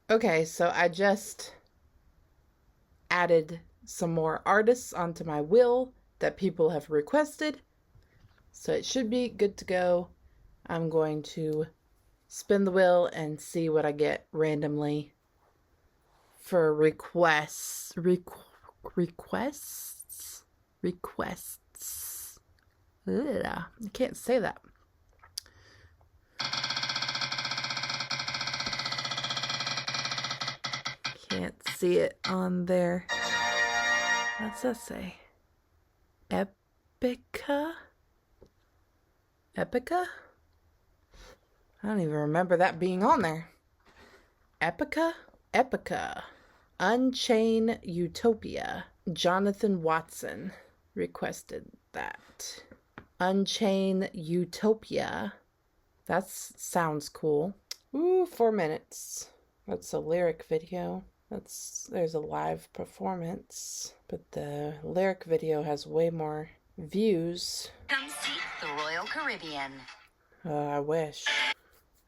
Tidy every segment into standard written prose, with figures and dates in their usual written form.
Okay, so I just added some more artists onto my wheel that people have requested. So it should be good to go. I'm going to spin the wheel and see what I get randomly for requests. Requests. Ugh, I can't say that. Can't see it on there. What's that say? EPICA? EPICA? I don't even remember that being on there. EPICA? EPICA. Unchain Utopia. Jonathan Watson requested that. Unchain Utopia. That sounds cool. Ooh, 4 minutes. That's a lyric video. There's a live performance, but the lyric video has way more views. Come see the Royal Caribbean. I wish.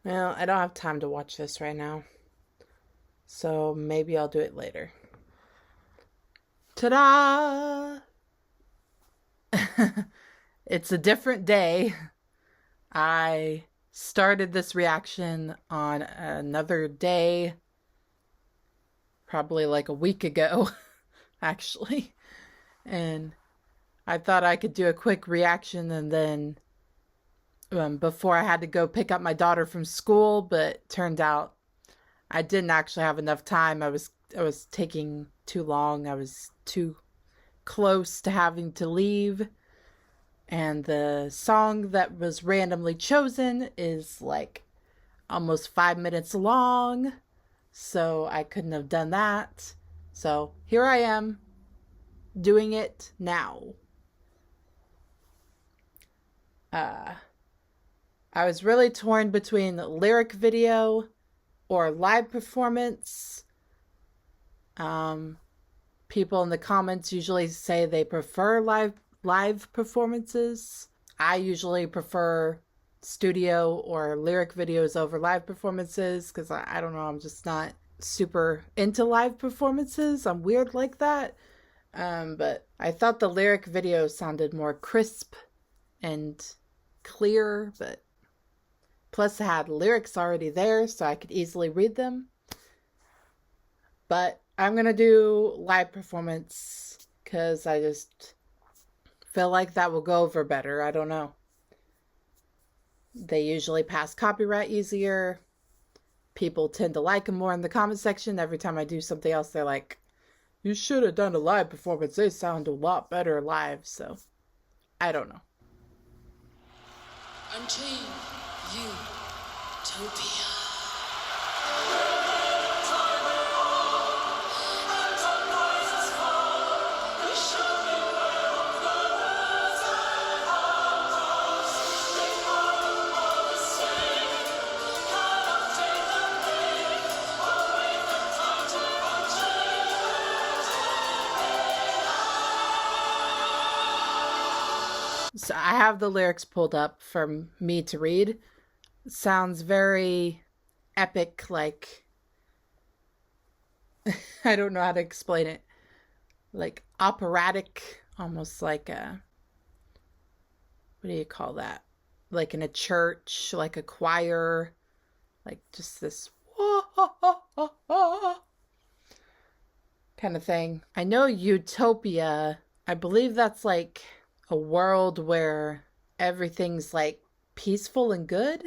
Well, I don't have time to watch this right now, so maybe I'll do it later. Ta-da! It's a different day. I started this reaction on another day, probably like a week ago, actually. And I thought I could do a quick reaction and then before I had to go pick up my daughter from school, but turned out I didn't actually have enough time. I was taking too long. I was too close to having to leave. And the song that was randomly chosen is like almost 5 minutes long. So I couldn't have done that. So here I am doing it now. I was really torn between lyric video or live performance. People in the comments usually say they prefer live performances. I usually prefer studio or lyric videos over live performances because I don't know, I'm just not super into live performances. I'm weird like that. But I thought the lyric video sounded more crisp and clear, but plus it had lyrics already there so I could easily read them. But I'm gonna do live performance because I just feel like that will go over better. I don't know. They usually pass copyright easier. People tend to like them more in the comment section. Every time I do something else, they're like, you should have done a live performance. They sound a lot better live. So, I don't know. Unchain Utopia. So I have the lyrics pulled up for me to read. It sounds very epic, like I don't know how to explain it. Like operatic, almost like a, what do you call that? Like in a church, like a choir, like just this kind of thing. I know Utopia, I believe that's like a world where everything's like peaceful and good.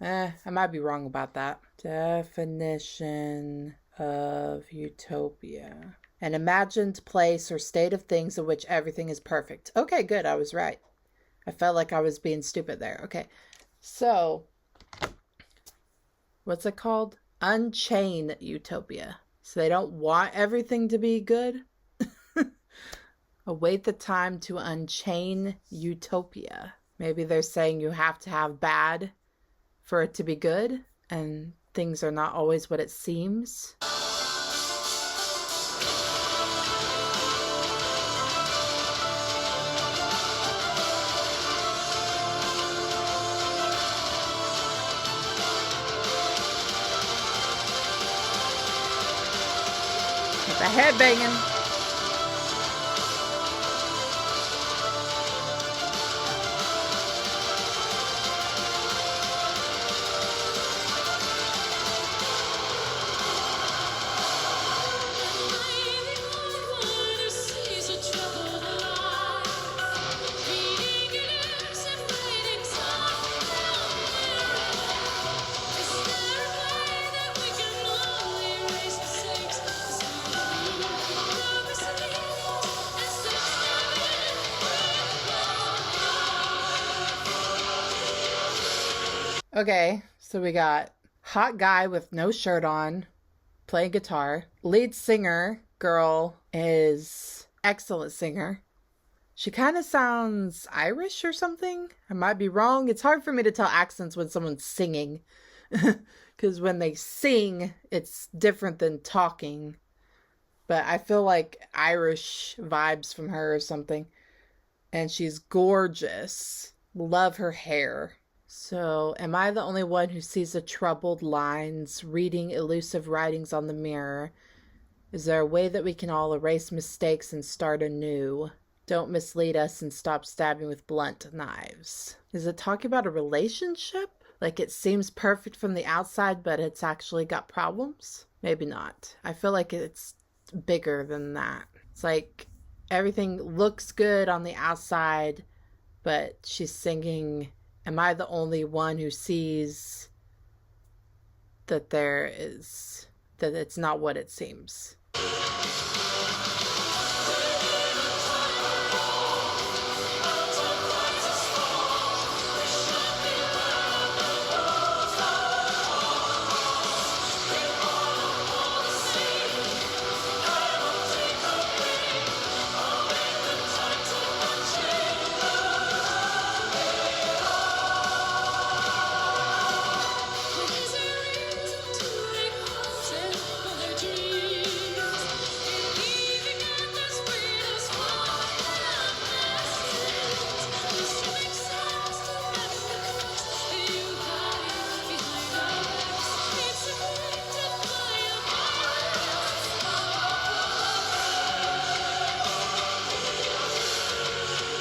I might be wrong about that. Definition of utopia: an imagined place or state of things in which everything is perfect. Okay, good. I was right. I felt like I was being stupid there. Okay. So, what's it called? Unchain Utopia. So they don't want everything to be good? Await the time to unchain Utopia. Maybe they're saying you have to have bad for it to be good, and things are not always what it seems. The head banging. Okay, so we got hot guy with no shirt on playing guitar. Lead singer girl is excellent singer. She kind of sounds Irish or something. I might be wrong. It's hard for me to tell accents when someone's singing because when they sing, it's different than talking. But I feel like Irish vibes from her or something. And she's gorgeous. Love her hair. So, am I the only one who sees the troubled lines, reading elusive writings on the mirror? Is there a way that we can all erase mistakes and start anew? Don't mislead us and stop stabbing with blunt knives. Is it talking about a relationship? Like it seems perfect from the outside, but it's actually got problems? Maybe not. I feel like it's bigger than that. It's like everything looks good on the outside, but she's singing, am I the only one who sees that that it's not what it seems?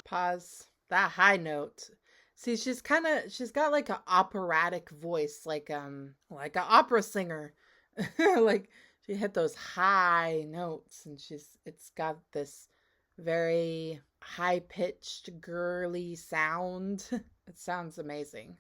Pause. That high note. See, she's got like an operatic voice, like an opera singer. Like she hit those high notes and it's got this very high pitched girly sound. It sounds amazing.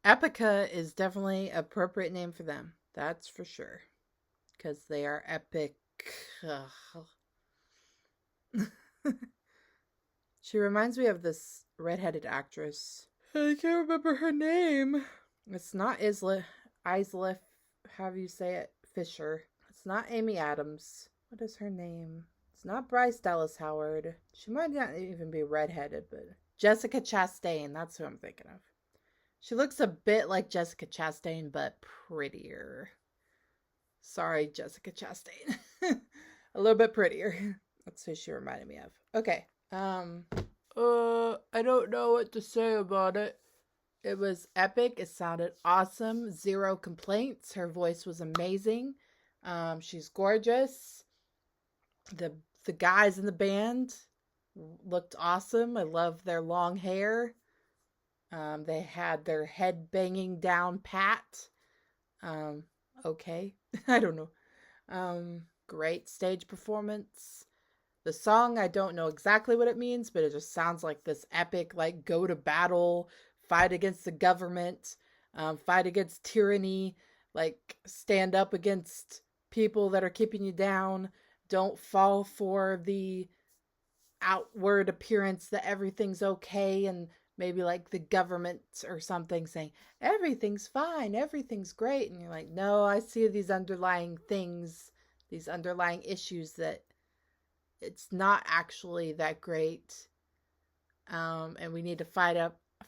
EPICA is definitely an appropriate name for them. That's for sure. Because they are epic. She reminds me of this redheaded actress. I can't remember her name. It's not Isla, how do you say it? Fisher. It's not Amy Adams. What is her name? It's not Bryce Dallas Howard. She might not even be redheaded, but Jessica Chastain. That's who I'm thinking of. She looks a bit like Jessica Chastain, but prettier. Sorry, Jessica Chastain. A little bit prettier. That's who she reminded me of. Okay. I don't know what to say about it. It was epic. It sounded awesome. Zero complaints. Her voice was amazing. She's gorgeous. The guys in the band looked awesome. I love their long hair. They had their head banging down pat. Okay. I don't know. Great stage performance. The song, I don't know exactly what it means, but it just sounds like this epic, like, go to battle, fight against the government, fight against tyranny, like, stand up against people that are keeping you down. Don't fall for the outward appearance that everything's okay, and maybe like the government or something saying, everything's fine, everything's great. And you're like, no, I see these underlying things, these underlying issues that it's not actually that great, and we need to fight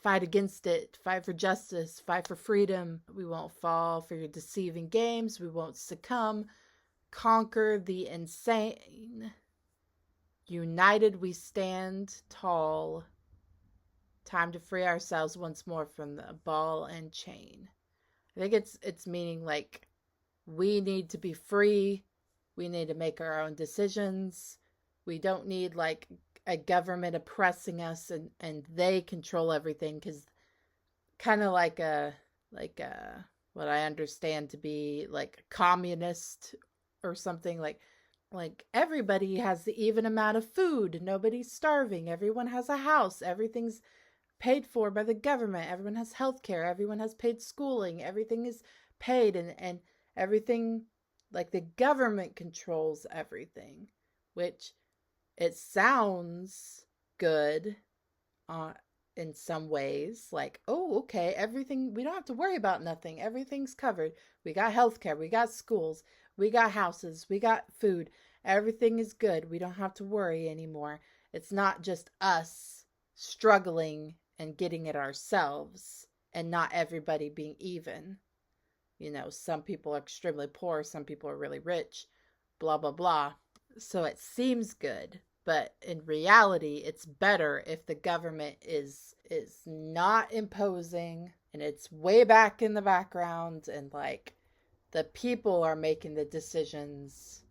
against it, fight for justice, fight for freedom. We won't fall for your deceiving games. We won't succumb. Conquer the insane. United we stand tall. Time to free ourselves once more from the ball and chain. I think it's meaning like we need to be free. We need to make our own decisions. We don't need like a government oppressing us and they control everything, because kind of like a what I understand to be like communist or something, like everybody has the even amount of food, nobody's starving, everyone has a house, everything's paid for by the government, everyone has health care, everyone has paid schooling, everything is paid, and everything, like the government controls everything, which it sounds good in some ways, like, oh, okay, everything, we don't have to worry about nothing, everything's covered, we got healthcare, we got schools, we got houses, we got food, everything is good, we don't have to worry anymore. It's not just us struggling and getting it ourselves, and not everybody being even. You know, some people are extremely poor, some people are really rich, blah blah blah. So it seems good, but in reality it's better if the government is not imposing, and it's way back in the background, and like the people are making the decisions,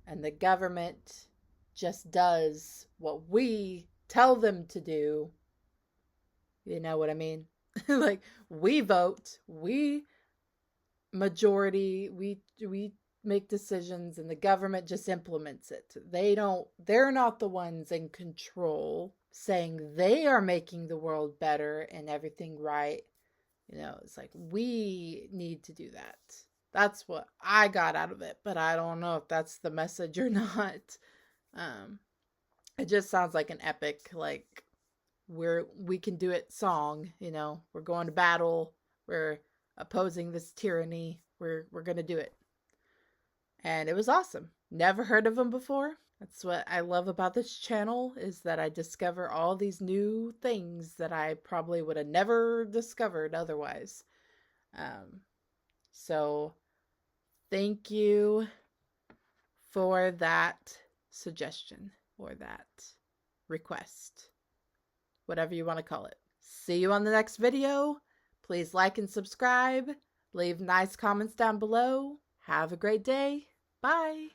and the government just does what we tell them to do. You know what I mean? Like, we vote, we majority, we make decisions, and the government just implements it. They're not the ones in control saying they are making the world better and everything right. You know, it's like, we need to do that. That's what I got out of it, but I don't know if that's the message or not. It just sounds like an epic, like, we can do it song, you know, we're going to battle, we're opposing this tyranny, we're gonna do it. And it was awesome. Never heard of them before. That's what I love about this channel, is that I discover all these new things that I probably would have never discovered otherwise. So thank you for that suggestion, or that request, whatever you want to call it. See you on the next video. Please like and subscribe. Leave nice comments down below. Have a great day. Bye.